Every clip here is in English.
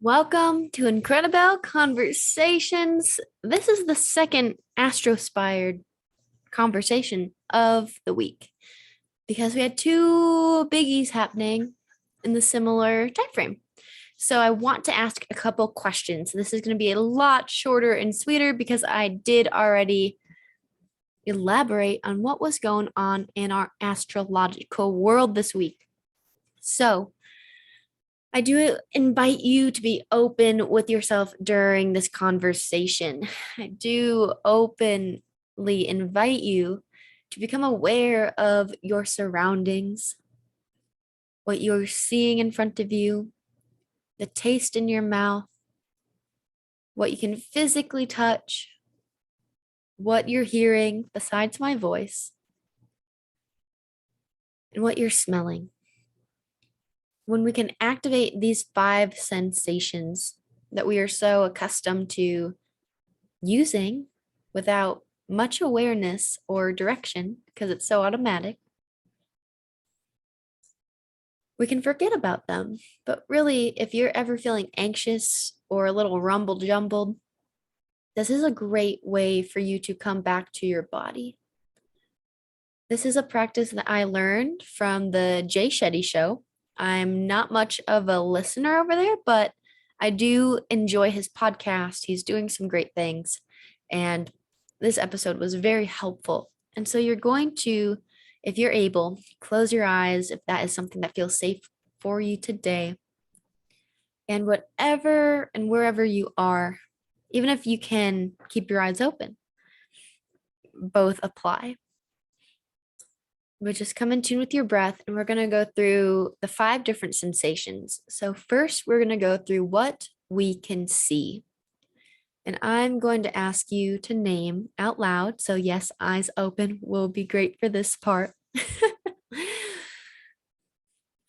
Welcome to Incredibelle Conversations. This is the second Astropired conversation of the week because we had two biggies happening in the similar time frame. So I want to ask a couple questions. This is going to be a lot shorter and sweeter because I did already elaborate on what was going on in our astrological world this week. So I do invite you to be open with yourself during this conversation. I do openly invite you to become aware of your surroundings, what you're seeing in front of you, the taste in your mouth, what you can physically touch, what you're hearing besides my voice, and what you're smelling. When we can activate these 5 sensations that we are so accustomed to using without much awareness or direction because it's so automatic, we can forget about them. But really, if you're ever feeling anxious or a little rumble jumbled, this is a great way for you to come back to your body. This is a practice that I learned from the Jay Shetty show. I'm not much of a listener over there, but I do enjoy his podcast. He's doing some great things. And this episode was very helpful. And so you're going to, if you're able, close your eyes if that is something that feels safe for you today. And whatever and wherever you are, even if you can keep your eyes open, both apply. But just come in tune with your breath, and we're going to go through the 5 different sensations. So first, we're going to go through what we can see. And I'm going to ask you to name out loud. So yes, eyes open will be great for this part.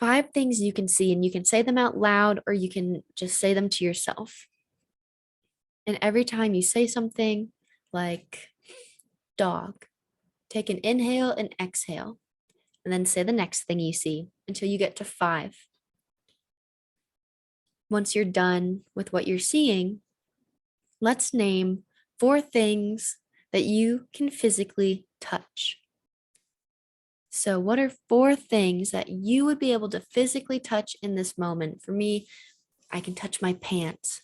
5 things you can see, and you can say them out loud or you can just say them to yourself. And every time you say something like dog, take an inhale and exhale. And then say the next thing you see until you get to 5. Once you're done with what you're seeing, let's name 4 things that you can physically touch. So, what are 4 things that you would be able to physically touch in this moment? For me, I can touch my pants.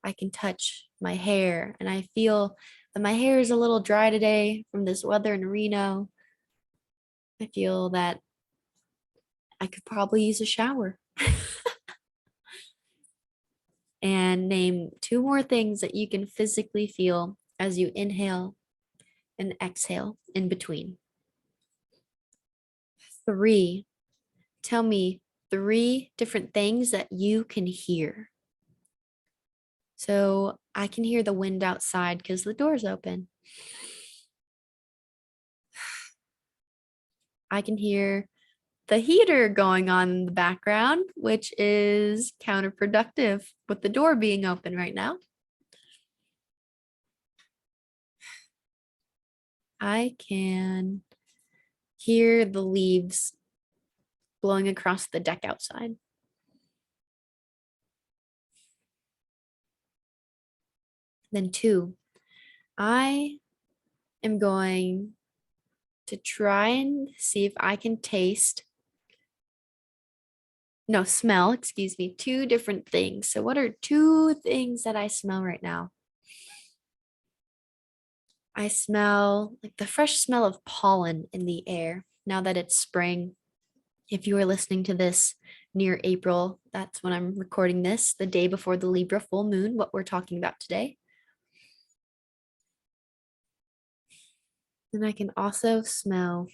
I can touch my hair, and I feel that my hair is a little dry today from this weather in Reno. I feel that I could probably use a shower. And name 2 more things that you can physically feel as you inhale and exhale in between. 3, tell me 3 different things that you can hear. So I can hear the wind outside because the door's open. I can hear the heater going on in the background, which is counterproductive with the door being open right now. I can hear the leaves blowing across the deck outside. Then 2, I am going to try and see if I can smell, 2 different things. So what are 2 things that I smell right now? I smell like the fresh smell of pollen in the air now that it's spring. If you are listening to this near April, that's when I'm recording this, the day before the Libra full moon, what we're talking about today. And I can also smell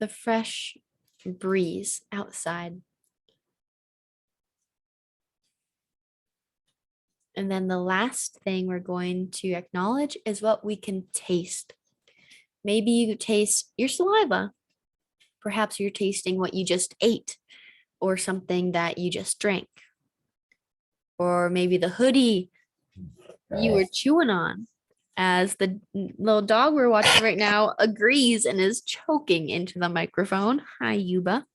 the fresh breeze outside. And then the last thing we're going to acknowledge is what we can taste. Maybe you taste your saliva. Perhaps you're tasting what you just ate or something that you just drank. Or maybe the hoodie you were chewing on, as the little dog we're watching right now agrees and is choking into the microphone. Hi, Yuba.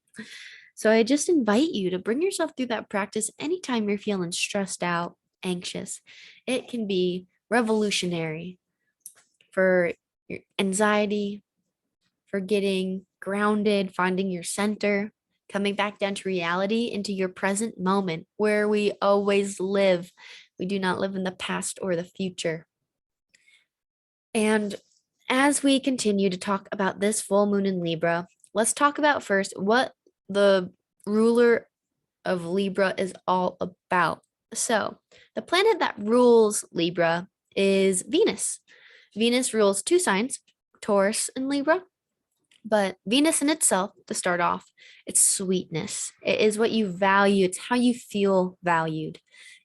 So I just invite you to bring yourself through that practice anytime you're feeling stressed out, anxious. It can be revolutionary for your anxiety, for getting grounded, finding your center, coming back down to reality, into your present moment where we always live. We do not live in the past or the future. And as we continue to talk about this full moon in Libra, let's talk about first what the ruler of Libra is all about. So, the planet that rules Libra is Venus. Venus rules two signs, Taurus and Libra. But Venus in itself, to start off, it's sweetness. It is what you value, it's how you feel valued.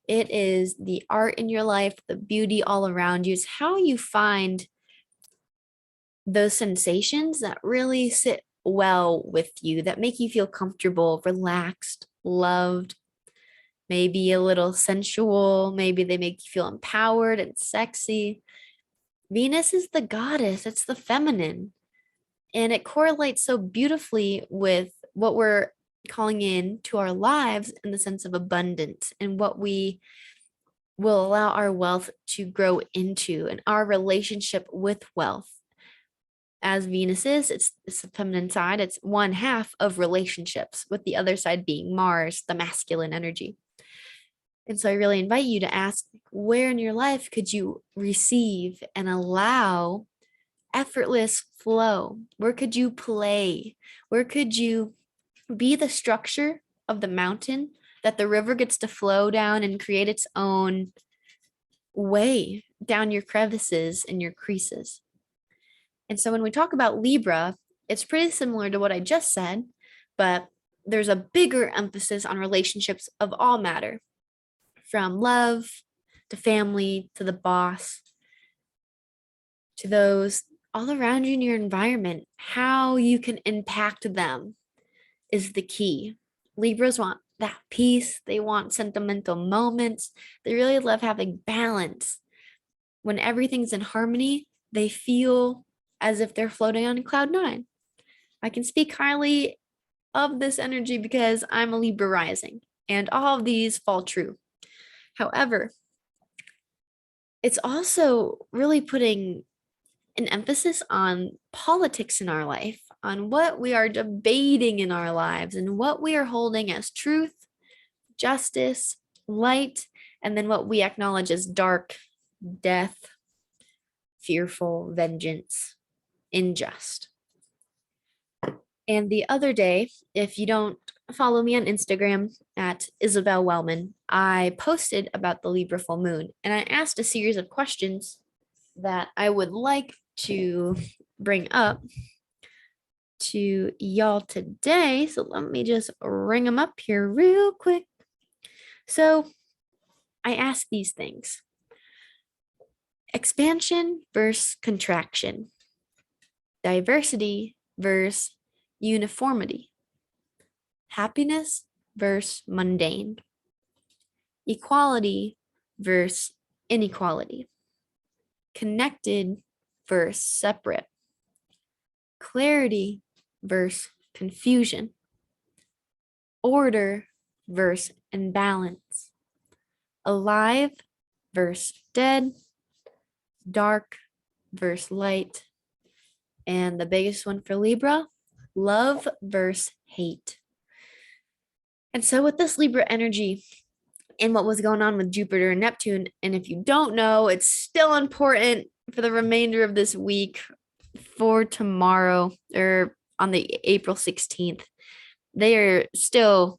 It is the art in your life, the beauty all around you. It's how you find those sensations that really sit well with you, that make you feel comfortable, relaxed, loved, maybe a little sensual. Maybe they make you feel empowered and sexy. Venus is the goddess, it's the feminine. And it correlates so beautifully with what we're calling in to our lives in the sense of abundance and what we will allow our wealth to grow into and our relationship with wealth. As Venus is, it's the feminine side, it's one half of relationships, with the other side being Mars, the masculine energy. And so I really invite you to ask, where in your life could you receive and allow effortless flow? Where could you play? Where could you be the structure of the mountain that the river gets to flow down and create its own way down your crevices and your creases? And so when we talk about Libra, it's pretty similar to what I just said, but there's a bigger emphasis on relationships of all matter, from love to family to the boss to those all around you in your environment. How you can impact them is the key. Libras want that peace. They want sentimental moments. They really love having balance. When everything's in harmony, they feel as if they're floating on cloud nine. I can speak highly of this energy because I'm a Libra rising, and all of these fall true. However, it's also really putting an emphasis on politics in our life, on what we are debating in our lives, and what we are holding as truth, justice, light, and then what we acknowledge as dark, death, fearful, vengeance, unjust. And the other day, if you don't follow me on Instagram at Isabelle Wellman, I posted about the Libra full moon, and I asked a series of questions that I would like to bring up to y'all today. So let me just ring them up here real quick. So I asked these things: expansion versus contraction, diversity versus uniformity, happiness versus mundane, equality versus inequality, connected versus separate, clarity versus confusion, order versus imbalance, alive versus dead, dark versus light, and the biggest one for Libra, love versus hate. And so with this Libra energy and what was going on with Jupiter and Neptune, and if you don't know, it's still important for the remainder of this week, for tomorrow or on the April 16th, they are still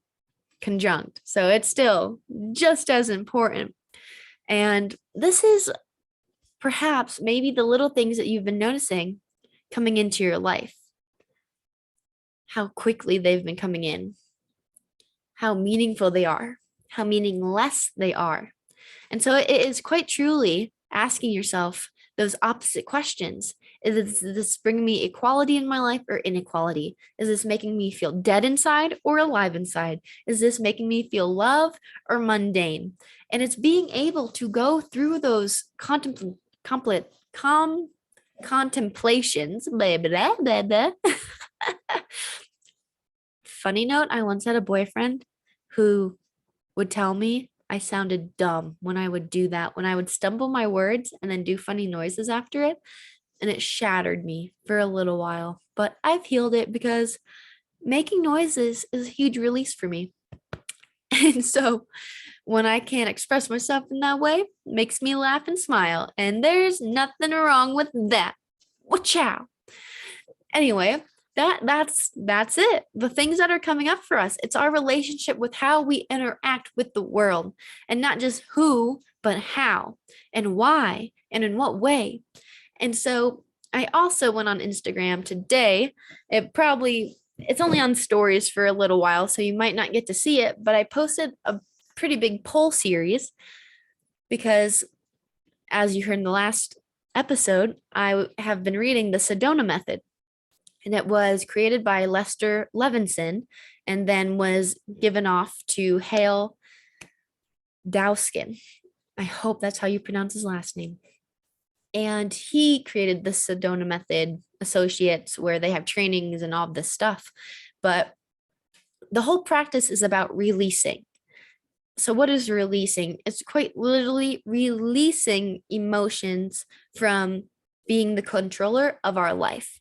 conjunct. So it's still just as important. And this is perhaps maybe the little things that you've been noticing coming into your life, how quickly they've been coming in, how meaningful they are, how meaningless they are. And so it is quite truly asking yourself those opposite questions. Is this bringing me equality in my life or inequality? Is this making me feel dead inside or alive inside? Is this making me feel love or mundane? And it's being able to go through those contemplations. Blah, blah, blah, blah. Funny note, I once had a boyfriend who would tell me I sounded dumb when I would do that, when I would stumble my words and then do funny noises after it. And it shattered me for a little while. But I've healed it because making noises is a huge release for me. And so when I can't express myself in that way, it makes me laugh and smile. And there's nothing wrong with that. Wachow. Anyway, that's it. The things that are coming up for us, it's our relationship with how we interact with the world, and not just who, but how and why and in what way. And so I also went on Instagram today. It's only on stories for a little while, so you might not get to see it, but I posted a pretty big poll series because, as you heard in the last episode, I have been reading the Sedona method. And it was created by Lester Levinson and then was given off to Hale Dowskin. I hope that's how you pronounce his last name. And he created the Sedona Method Associates, where they have trainings and all this stuff. But the whole practice is about releasing. So what is releasing? It's quite literally releasing emotions from being the controller of our life.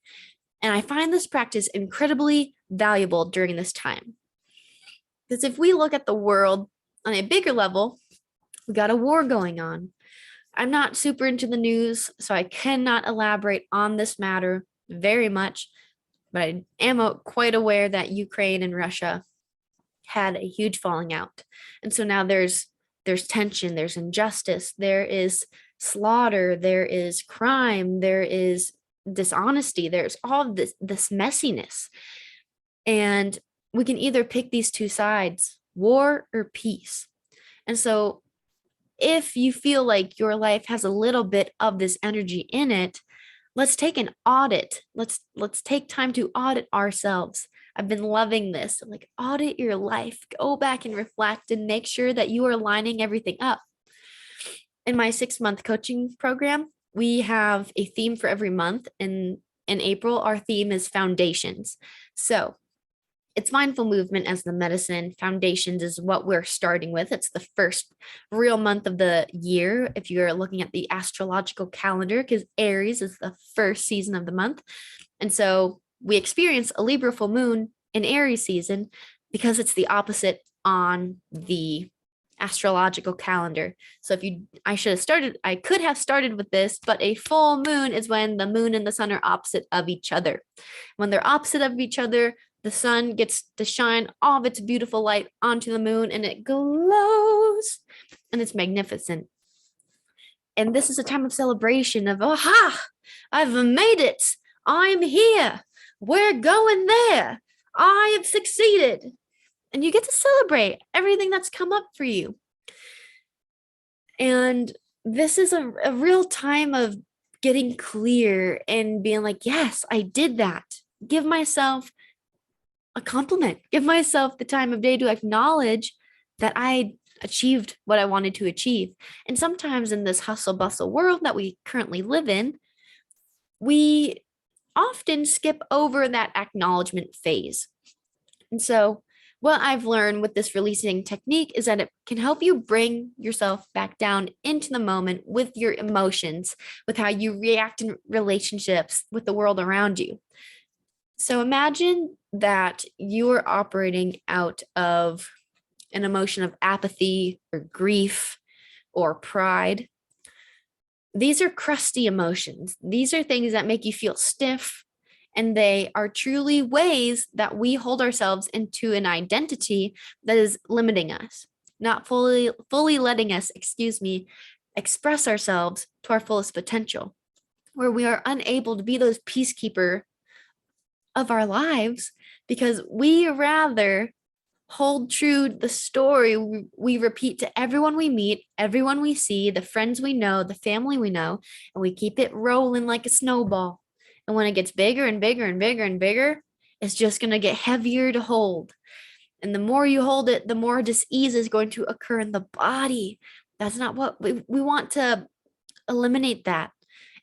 And I find this practice incredibly valuable during this time. Because if we look at the world on a bigger level, we got a war going on. I'm not super into the news, so I cannot elaborate on this matter very much, but I am quite aware that Ukraine and Russia had a huge falling out. And so now there's tension, there's injustice, there is slaughter, there is crime, there is dishonesty, there's all this messiness, and we can either pick these two sides, war or peace. And so if you feel like your life has a little bit of this energy in it, let's take an audit. Let's take time to audit ourselves. I've been loving this. Like, audit your life, go back and reflect and make sure that you are lining everything up. In my 6-month coaching program, we have a theme for every month. In April, our theme is foundations. So it's mindful movement as the medicine. Foundations is what we're starting with. It's the first real month of the year if you're looking at the astrological calendar, because Aries is the first season of the month. And so we experience a Libra full moon in Aries season because it's the opposite on the astrological calendar. So I could have started with this, but a full moon is when the moon and the sun are opposite of each other. When they're opposite of each other, the sun gets to shine all of its beautiful light onto the moon, and it glows, and it's magnificent. And this is a time of celebration of, aha, I've made it. I'm here. We're going there. I have succeeded. And you get to celebrate everything that's come up for you. And this is a real time of getting clear and being like, yes, I did that. Give myself a compliment. Give myself the time of day to acknowledge that I achieved what I wanted to achieve. And sometimes in this hustle bustle world that we currently live in, we often skip over that acknowledgement phase. And so what I've learned with this releasing technique is that it can help you bring yourself back down into the moment with your emotions, with how you react in relationships with the world around you. So imagine that you are operating out of an emotion of apathy or grief or pride. These are crusty emotions. These are things that make you feel stiff, and they are truly ways that we hold ourselves into an identity that is limiting us, not fully letting us, express ourselves to our fullest potential, where we are unable to be those peacekeeper of our lives because we rather hold true the story we repeat to everyone we meet, everyone we see, the friends we know, the family we know, and we keep it rolling like a snowball. And when it gets bigger and bigger and bigger and bigger, it's just going to get heavier to hold. And the more you hold it, the more dis-ease is going to occur in the body. That's not what we want to eliminate that.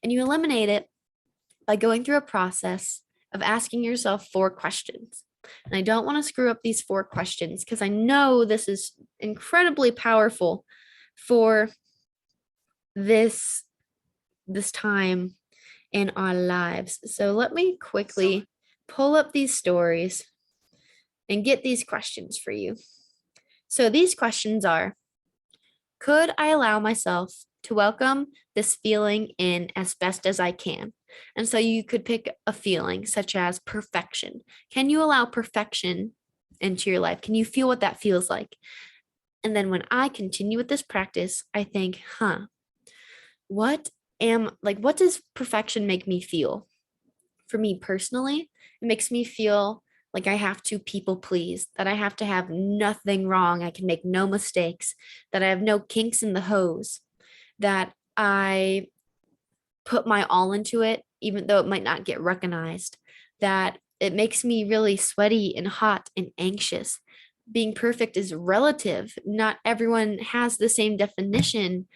And you eliminate it by going through a process of asking yourself 4 questions. And I don't want to screw up these 4 questions because I know this is incredibly powerful for this time in our lives. So let me quickly pull up these stories and get these questions for you. So these questions are, could I allow myself to welcome this feeling in as best as I can? And so you could pick a feeling such as perfection. Can you allow perfection into your life? Can you feel what that feels like? And then when I continue with this practice, I think, what does perfection make me feel? For me personally, it makes me feel like I have to people please, that I have to have nothing wrong, I can make no mistakes, that I have no kinks in the hose, that I put my all into it, even though it might not get recognized, that it makes me really sweaty and hot and anxious. Being perfect is relative. Not everyone has the same definition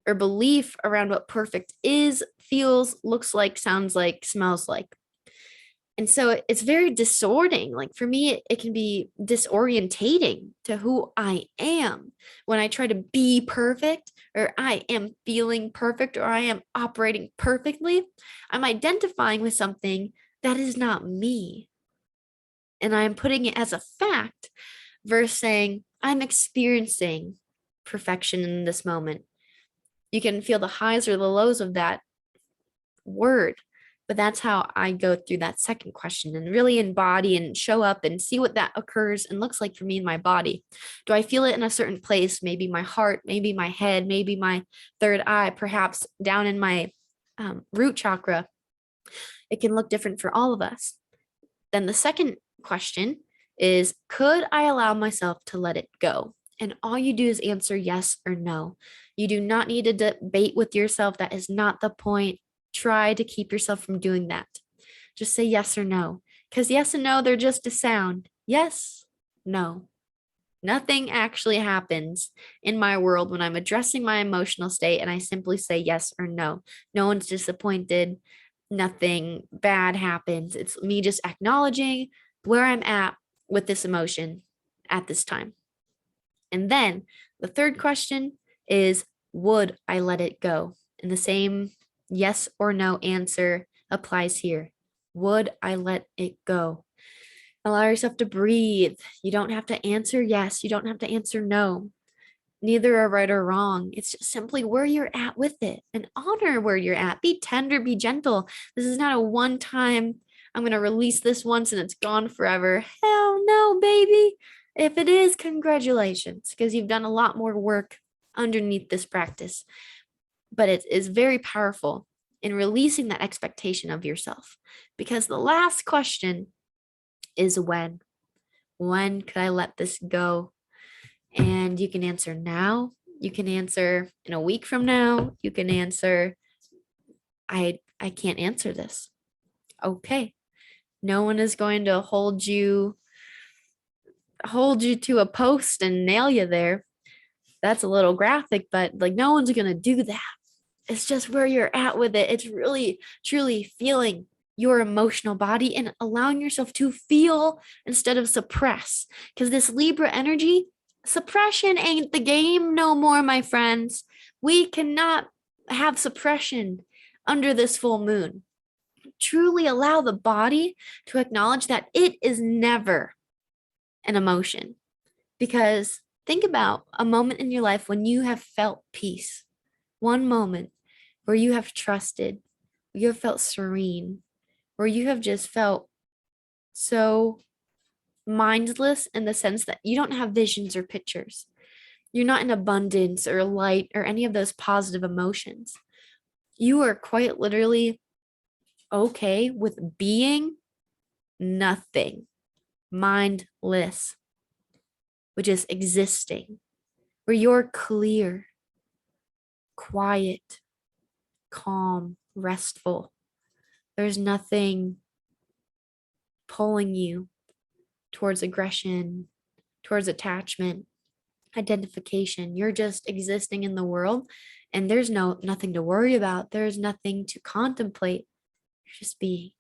or belief around what perfect is, feels, looks like, sounds like, smells like. And so it's very disordering. Like for me, it can be disorientating to who I am when I try to be perfect, or I am feeling perfect, or I am operating perfectly. I'm identifying with something that is not me. And I'm putting it as a fact versus saying, I'm experiencing perfection in this moment. You can feel the highs or the lows of that word. But that's how I go through that second question and really embody and show up and see what that occurs and looks like for me in my body. Do I feel it in a certain place? Maybe my heart, maybe my head, maybe my third eye, perhaps down in my root chakra. It can look different for all of us. Then the second question is, could I allow myself to let it go? And all you do is answer yes or no. You do not need to debate with yourself. That is not the point. Try to keep yourself from doing that. Just say yes or no. Because yes and no, they're just a sound. Yes, no. Nothing actually happens in my world when I'm addressing my emotional state and I simply say yes or no. No one's disappointed. Nothing bad happens. It's me just acknowledging where I'm at with this emotion at this time. And then the third question is, would I let it go? And the same yes or no answer applies here. Would I let it go? Allow yourself to breathe. You don't have to answer yes. You don't have to answer no. Neither are right or wrong. It's just simply where you're at with it and honor where you're at. Be tender, be gentle. This is not a one time, I'm going to release this once and it's gone forever. Hell no, baby. If it is, congratulations, because you've done a lot more work underneath this practice. But it is very powerful in releasing that expectation of yourself, because the last question is when. When could I let this go? And you can answer now. You can answer in a week from now. You can answer, I can't answer this. Okay. No one is going to hold you to a post and nail you there. That's a little graphic, but like no one's going to do that. It's just where you're at with it. It's really, truly feeling your emotional body and allowing yourself to feel instead of suppress. Because this Libra energy, suppression ain't the game no more, my friends. We cannot have suppression under this full moon. Truly allow the body to acknowledge that it is never an emotion. Because think about a moment in your life when you have felt peace. One moment where you have trusted, you have felt serene, where you have just felt so mindless in the sense that you don't have visions or pictures. You're not in abundance or light or any of those positive emotions. You are quite literally okay with being nothing, mindless, which is existing, where you're clear, quiet, calm, restful. There's nothing pulling you towards aggression, towards attachment, identification. You're just existing in the world, and there's nothing to worry about. There's nothing to contemplate. You're just being.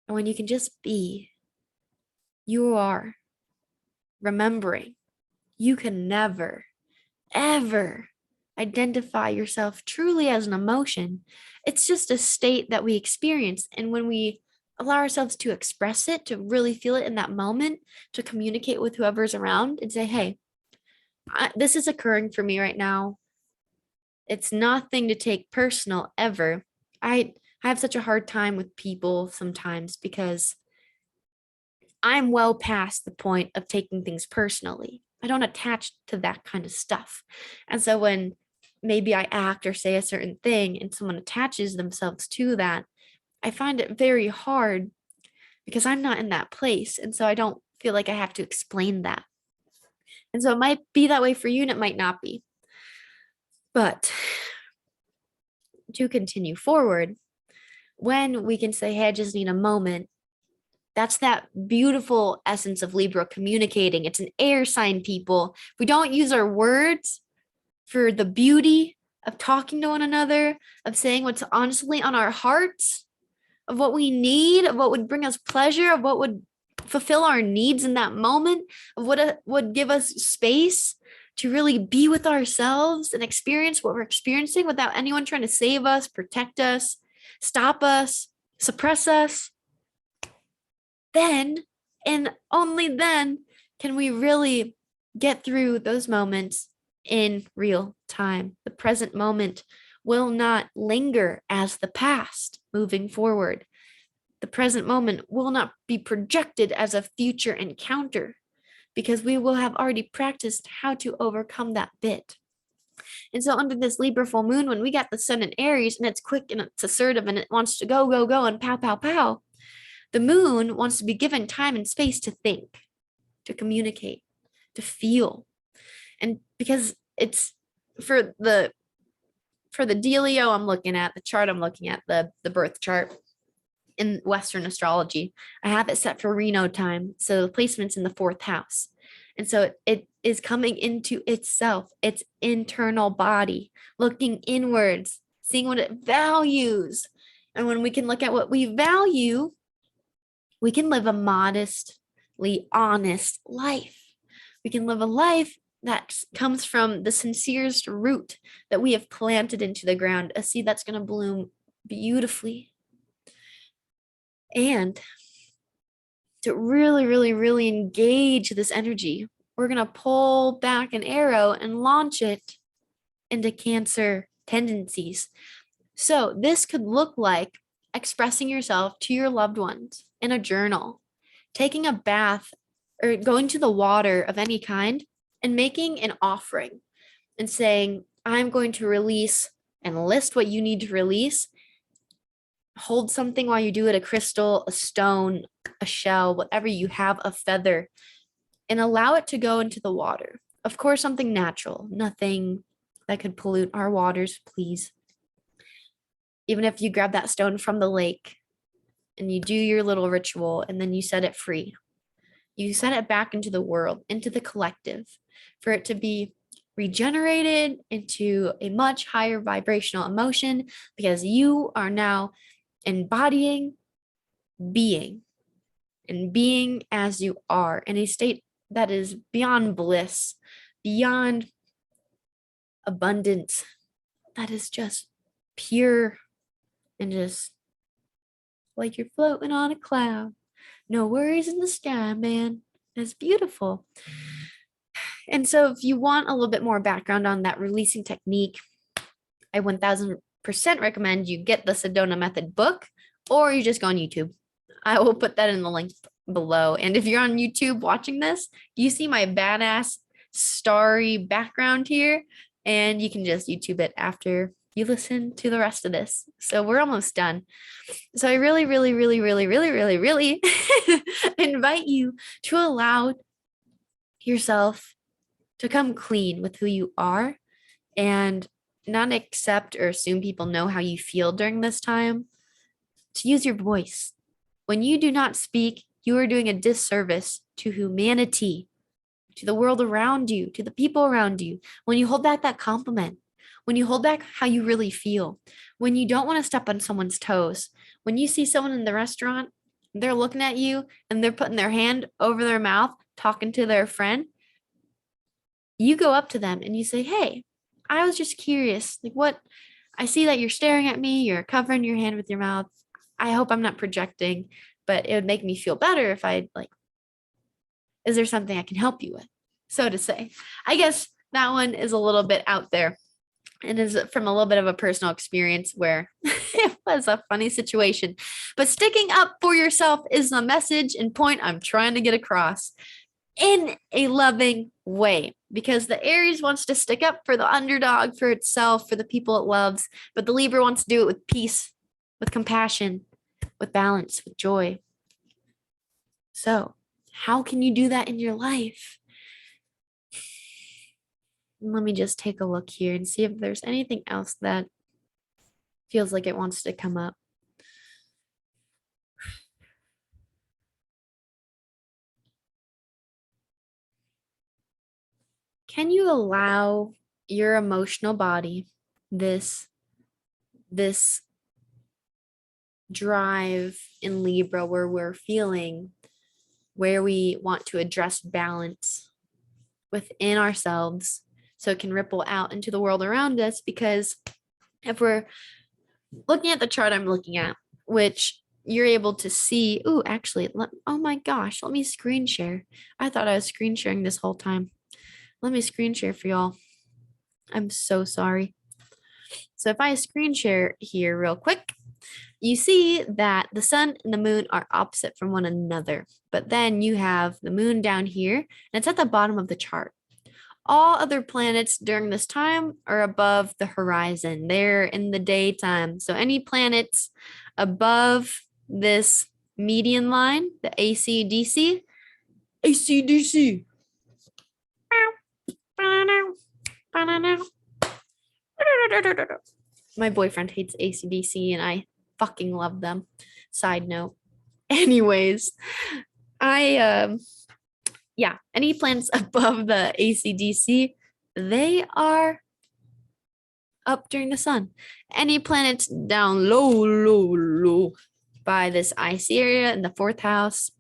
And when you can just be, you are remembering you can never, ever identify yourself truly as an emotion. It's just a state that we experience. And when we allow ourselves to express it, to really feel it in that moment, to communicate with whoever's around and say, hey, this is occurring for me right now. It's nothing to take personal ever. I have such a hard time with people sometimes because I'm well past the point of taking things personally. I don't attach to that kind of stuff. And so when maybe I act or say a certain thing and someone attaches themselves to that, I find it very hard because I'm not in that place. And so I don't feel like I have to explain that. And so it might be that way for you and it might not be. But to continue forward, when we can say, hey, I just need a moment, that's that beautiful essence of Libra communicating. It's an air sign, people. If we don't use our words for the beauty of talking to one another, of saying what's honestly on our hearts, of what we need, of what would bring us pleasure, of what would fulfill our needs in that moment, of what would give us space to really be with ourselves and experience what we're experiencing without anyone trying to save us, protect us, stop us, suppress us, then and only then can we really get through those moments in real time. The present moment will not linger as the past moving forward. The present moment will not be projected as a future encounter because we will have already practiced how to overcome that bit. And so under this Libra full moon, when we got the sun in Aries and it's quick and it's assertive and it wants to go, go, go and pow, pow, pow, the moon wants to be given time and space to think, to communicate, to feel. And because it's for the dealio I'm looking at, the chart I'm looking at, the birth chart in Western astrology, I have it set for Reno time. So the placement's in the 4th house. And so it is coming into itself, its internal body, looking inwards, seeing what it values. And when we can look at what we value, we can live a modestly honest life. We can live a life that comes from the sincerest root that we have planted into the ground, a seed that's going to bloom beautifully. And to really, really, really engage this energy, we're going to pull back an arrow and launch it into Cancer tendencies. So this could look like expressing yourself to your loved ones in a journal, taking a bath or going to the water of any kind and making an offering and saying, I'm going to release, and list what you need to release. Hold something while you do it, a crystal, a stone, a shell, whatever you have, a feather, and allow it to go into the water. Of course, something natural, nothing that could pollute our waters, please. Even if you grab that stone from the lake and you do your little ritual and then you set it free, you set it back into the world, into the collective, for it to be regenerated into a much higher vibrational emotion, because you are now embodying being and being as you are in a state that is beyond bliss, beyond abundance, that is just pure and just like you're floating on a cloud. No worries in the sky, man. It's beautiful. And so if you want a little bit more background on that releasing technique, I 1000% recommend you get the Sedona Method book, or you just go on YouTube. I will put that in the link below. And if you're on YouTube watching this, you see my badass starry background here, and you can just YouTube it after you listen to the rest of this. So we're almost done. So I really, really, really, really, really, really, really invite you to allow yourself to come clean with who you are and not accept or assume people know how you feel during this time. to use your voice. When you do not speak, you are doing a disservice to humanity, to the world around you, to the people around you. When you hold back that compliment, when you hold back how you really feel, when you don't want to step on someone's toes, when you see someone in the restaurant, they're looking at you and they're putting their hand over their mouth, talking to their friend, you go up to them and you say, hey, I was just curious. Like, what? I see that you're staring at me, you're covering your hand with your mouth. I hope I'm not projecting, but it would make me feel better if I like, is there something I can help you with? So to say, I guess that one is a little bit out there and is from a little bit of a personal experience where it was a funny situation. But sticking up for yourself is the message and point I'm trying to get across in a loving way, because the Aries wants to stick up for the underdog, for itself, for the people it loves, but the Libra wants to do it with peace, with compassion, with balance, with joy. So, how can you do that in your life? Let me just take a look here and see if there's anything else that feels like it wants to come up. Can you allow your emotional body, this drive in Libra where we're feeling, where we want to address balance within ourselves so it can ripple out into the world around us? Because if we're looking at the chart I'm looking at, which you're able to see, oh my gosh, let me screen share. I thought I was screen sharing this whole time. Let me screen share for y'all. I'm so sorry. So if I screen share here real quick, you see that the sun and the moon are opposite from one another, but then you have the moon down here and it's at the bottom of the chart. All other planets during this time are above the horizon. They're in the daytime. So any planets above this median line, the ACDC, my boyfriend hates ACDC and I fucking love them. Side note. Anyways, any planets above the ACDC, they are up during the sun. Any planets down low by this icy area in the fourth house,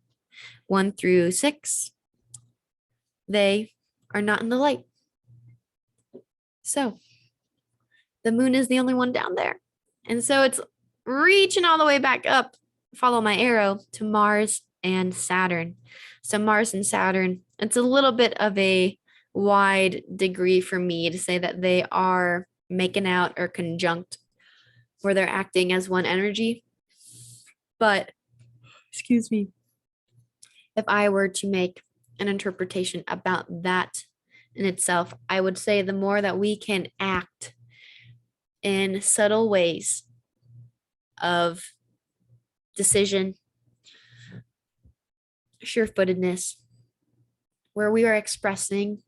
1 through 6, they are not in the light. So the moon is the only one down there. And so it's reaching all the way back up, follow my arrow, to Mars and Saturn. So Mars and Saturn, it's a little bit of a wide degree for me to say that they are making out or conjunct, where they're acting as one energy. But, excuse me, if I were to make an interpretation about that in itself, I would say the more that we can act in subtle ways of decision, sure-footedness, where we are expressing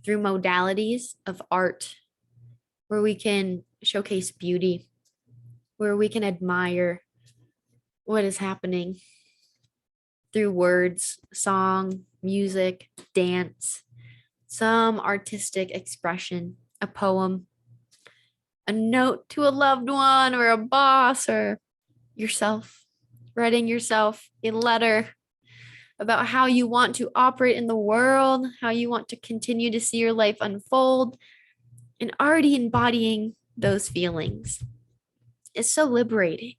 through modalities of art, where we can showcase beauty, where we can admire what is happening through words, song, music, dance, some artistic expression, a poem, a note to a loved one or a boss or yourself, writing yourself a letter about how you want to operate in the world, how you want to continue to see your life unfold, and already embodying those feelings. It's so liberating.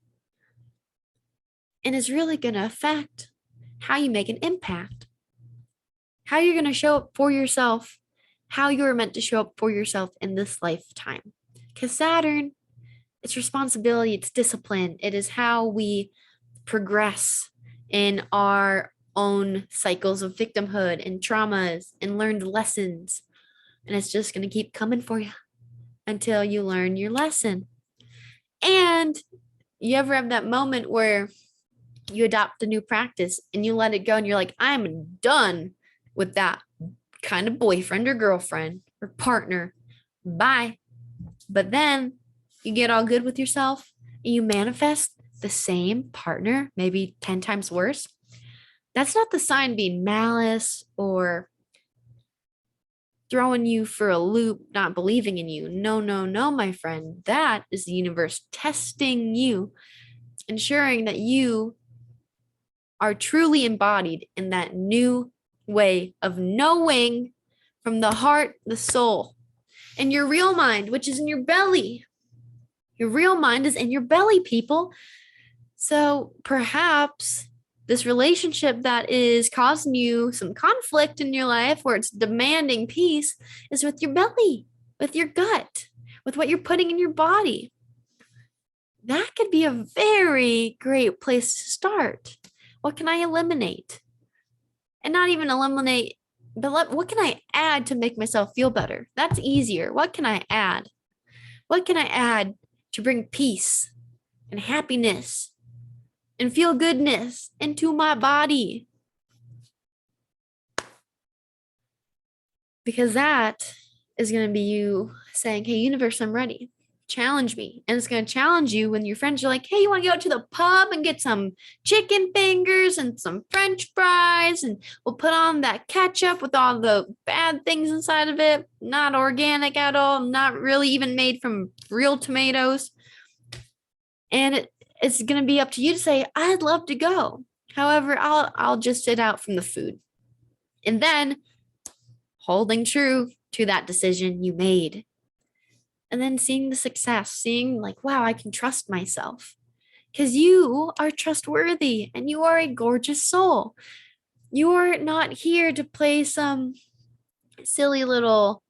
And it's really going to affect how you make an impact, how you're going to show up for yourself, how you're meant to show up for yourself in this lifetime. Because Saturn, it's responsibility, it's discipline. It is how we progress in our own cycles of victimhood and traumas and learned lessons. And it's just going to keep coming for you until you learn your lesson. And you ever have that moment where you adopt a new practice and you let it go and you're like, I'm done with that kind of boyfriend or girlfriend or partner. Bye. But then you get all good with yourself and you manifest the same partner, maybe 10 times worse, that's not the sign being malice or throwing you for a loop, not believing in you. No, no, no, my friend. That is the universe testing you, ensuring that you are truly embodied in that new way of knowing from the heart, the soul, and your real mind, which is in your belly. Your real mind is in your belly, people. So perhaps this relationship that is causing you some conflict in your life where it's demanding peace is with your belly, with your gut, with what you're putting in your body. That could be a very great place to start. What can I eliminate? And not even eliminate, but what can I add to make myself feel better? That's easier. What can I add? What can I add to bring peace and happiness and feel goodness into my body? Because that is going to be you saying, hey, universe, I'm ready. Challenge me. And it's going to challenge you when your friends are like, hey, you want to go to the pub and get some chicken fingers and some French fries, and we'll put on that ketchup with all the bad things inside of it, not organic at all, not really even made from real tomatoes. And it's going to be up to you to say, I'd love to go. However, I'll just sit out from the food. And then holding true to that decision you made. And then seeing the success, seeing like, wow, I can trust myself because you are trustworthy and you are a gorgeous soul. You are not here to play some silly little,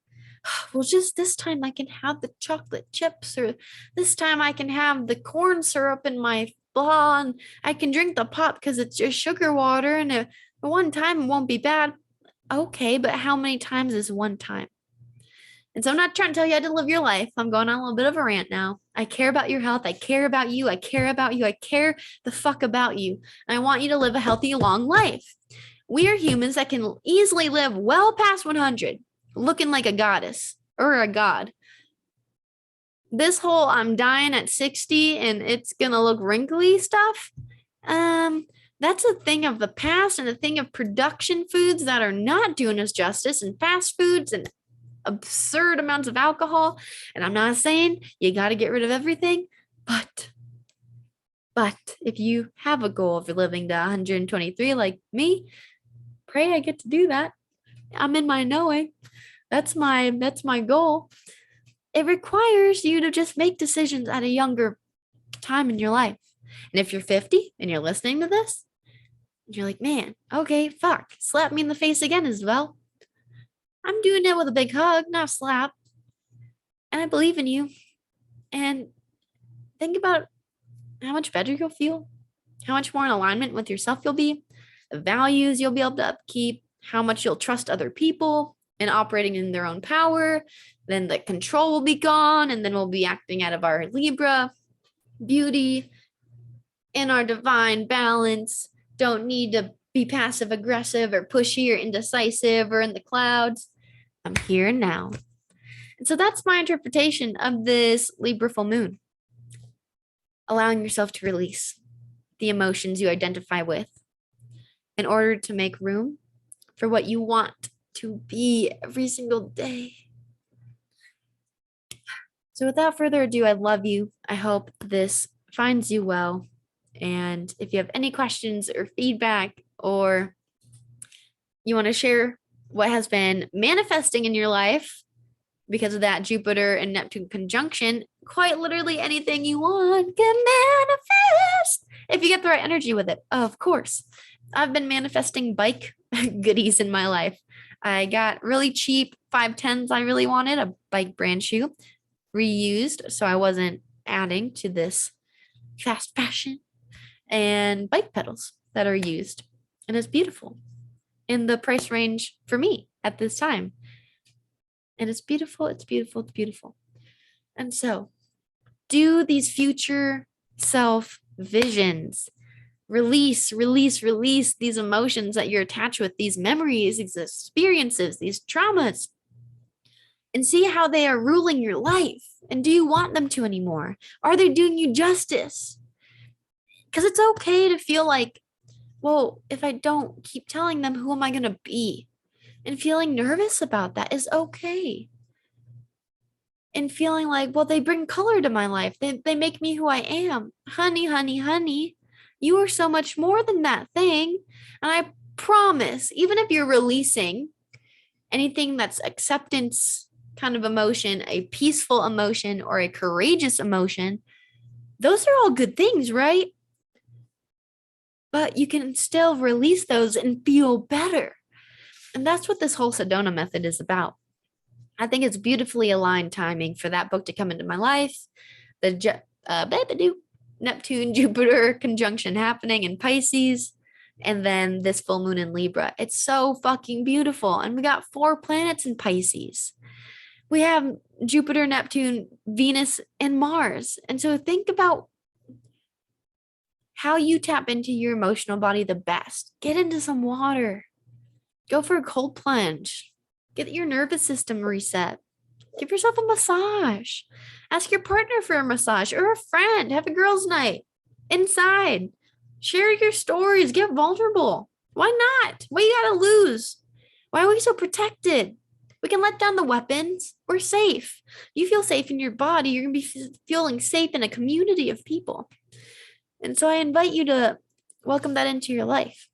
well, just this time I can have the chocolate chips, or this time I can have the corn syrup in my blah, and I can drink the pop because it's just sugar water, and one time it won't be bad. Okay, but how many times is one time? And so I'm not trying to tell you how to live your life. I'm going on a little bit of a rant now. I care about your health. I care about you. I care about you. I care the fuck about you. And I want you to live a healthy, long life. We are humans that can easily live well past 100, looking like a goddess or a god. This whole I'm dying at 60 and it's going to look wrinkly stuff, that's a thing of the past and a thing of production foods that are not doing us justice, and fast foods and absurd amounts of alcohol. And I'm not saying you got to get rid of everything, but if you have a goal of living to 123 like me, pray I get to do that. I'm in my knowing. That's my goal. It requires you to just make decisions at a younger time in your life. And if you're 50 and you're listening to this, you're like, man, okay, fuck, slap me in the face again, Isabelle. I'm doing it with a big hug, not a slap. And I believe in you. And think about how much better you'll feel, how much more in alignment with yourself you'll be, the values you'll be able to upkeep, how much you'll trust other people and operating in their own power. Then the control will be gone, and then we'll be acting out of our Libra beauty in our divine balance. Don't need to be passive aggressive or pushy or indecisive or in the clouds. I'm here and now. And so that's my interpretation of this Libra full moon. Allowing yourself to release the emotions you identify with in order to make room for what you want to be every single day. So without further ado, I love you. I hope this finds you well. And if you have any questions or feedback, or you want to share what has been manifesting in your life because of that Jupiter and Neptune conjunction, quite literally anything you want can manifest if you get the right energy with it. Of course, I've been manifesting bike goodies in my life. I got really cheap 510s. I really wanted a bike brand shoe, reused, so I wasn't adding to this fast fashion, and bike pedals that are used. And it's beautiful in the price range for me at this time. And it's beautiful. It's beautiful. It's beautiful. And so do these future self visions. Release these emotions that you're attached with, these memories, these experiences, these traumas, and see how they are ruling your life. And do you want them to anymore? Are they doing you justice? Because it's okay to feel like, well, if I don't keep telling them, who am I going to be? And feeling nervous about that is okay. And feeling like, well, they bring color to my life. They make me who I am. Honey, honey, honey, you are so much more than that thing. And I promise, even if you're releasing anything that's acceptance kind of emotion, a peaceful emotion, or a courageous emotion, those are all good things, right? But you can still release those and feel better. And that's what this whole Sedona method is about. I think it's beautifully aligned timing for that book to come into my life. The Neptune Jupiter conjunction happening in Pisces, and then this full moon in Libra. It's so fucking beautiful. And we got 4 planets in Pisces. We have Jupiter, Neptune, Venus, and Mars. And so think about how you tap into your emotional body the best. Get into some water. Go for a cold plunge. Get your nervous system reset. Give yourself a massage. Ask your partner for a massage or a friend. Have a girls' night inside. Share your stories. Get vulnerable. Why not? What you gotta lose? Why are we so protected? We can let down the weapons. We're safe. You feel safe in your body. You're gonna be feeling safe in a community of people. And so I invite you to welcome that into your life.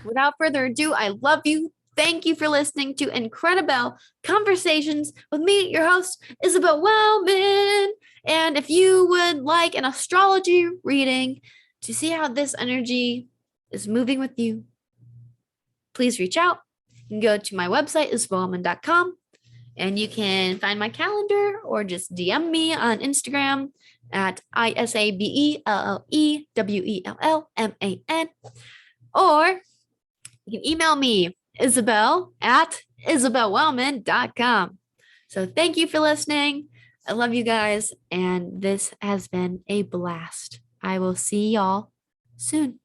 Without further ado, I love you. Thank you for listening to Incredibelle Conversations with me, your host, Isabelle Wellman. And if you would like an astrology reading to see how this energy is moving with you, please reach out. You can go to my website, isabellewellman.com, and you can find my calendar or just DM me on Instagram at ISABELLEWELLMAN, or you can email me, Isabelle at isabellewellman.com. So thank you for listening. I love you guys, and this has been a blast. I will see y'all soon.